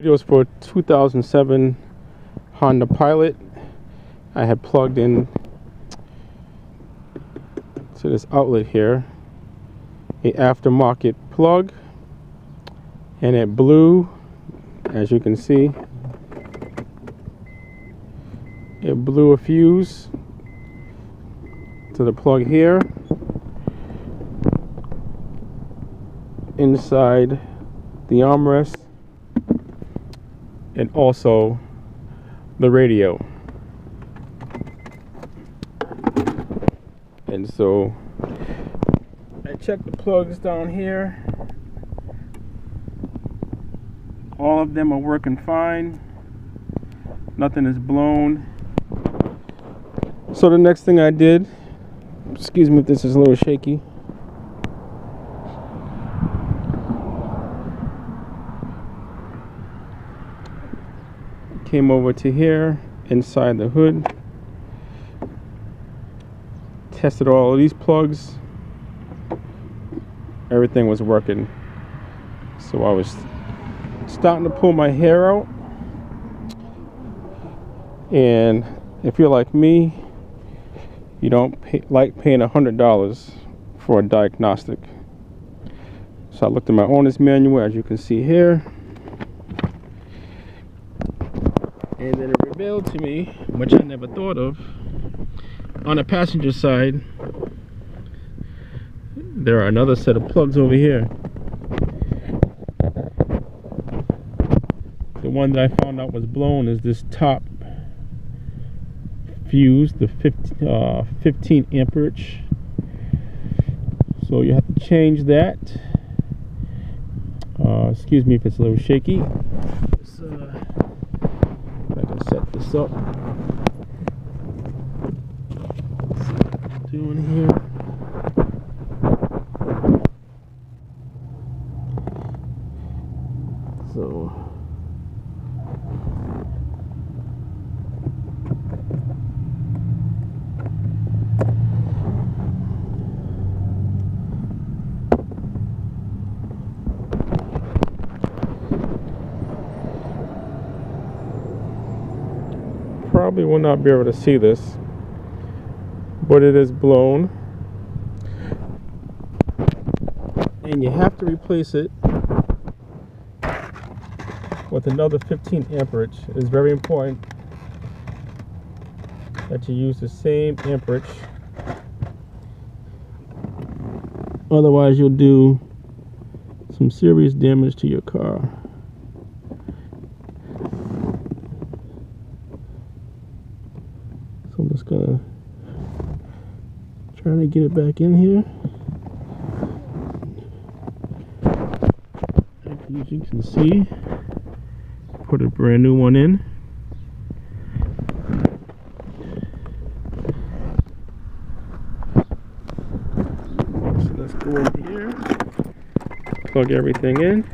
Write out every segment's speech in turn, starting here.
It was for 2007 Honda Pilot. I had plugged in to this outlet here a aftermarket plug, and it blew. As you can see, it blew a fuse to the plug here inside the armrest, and also the radio. And so I checked the plugs down here. All of them are working fine. Nothing is blown. So the next thing I did, excuse me if this is a little shaky, came over to here inside the hood, tested all of these plugs. Everything was working. So I was starting to pull my hair out, and if you're like me, you don't like paying $100 for a diagnostic. So I looked at my owner's manual, as you can see here, and then it revealed to me, which I never thought of, on the passenger side there are another set of plugs over here. The one that I found out was blown is this top fuse, the 15 amperage. So you have to change that. Excuse me if it's a little shaky. If I can set this up. Doing here. So probably will not be able to see this, but it is blown, and you have to replace it with another 15 amperage. It is very important that you use the same amperage, otherwise you'll do some serious damage to your car. So I'm just gonna try to get it back in here. As you can see, put a brand new one in. So let's go over here, plug everything in.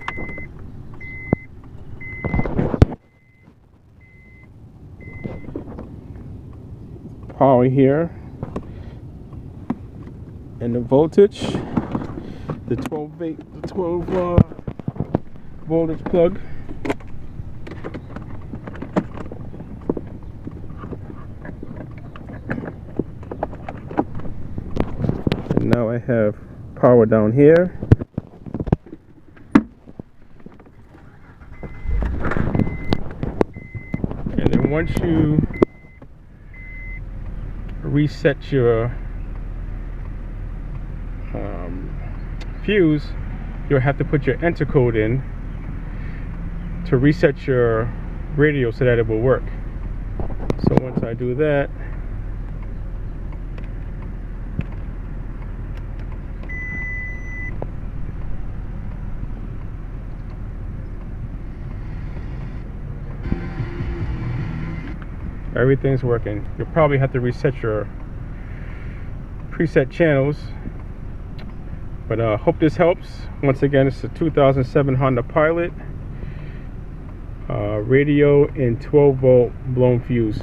Power here, and the voltage, the 12 voltage plug. And now I have power down here. And then once you reset your fuse, you'll have to put your enter code in to reset your radio so that it will work. So once I do that, everything's working. You'll probably have to reset your preset channels, but hope this helps. Once again, it's a 2007 Honda Pilot, radio and 12 volt blown fuse.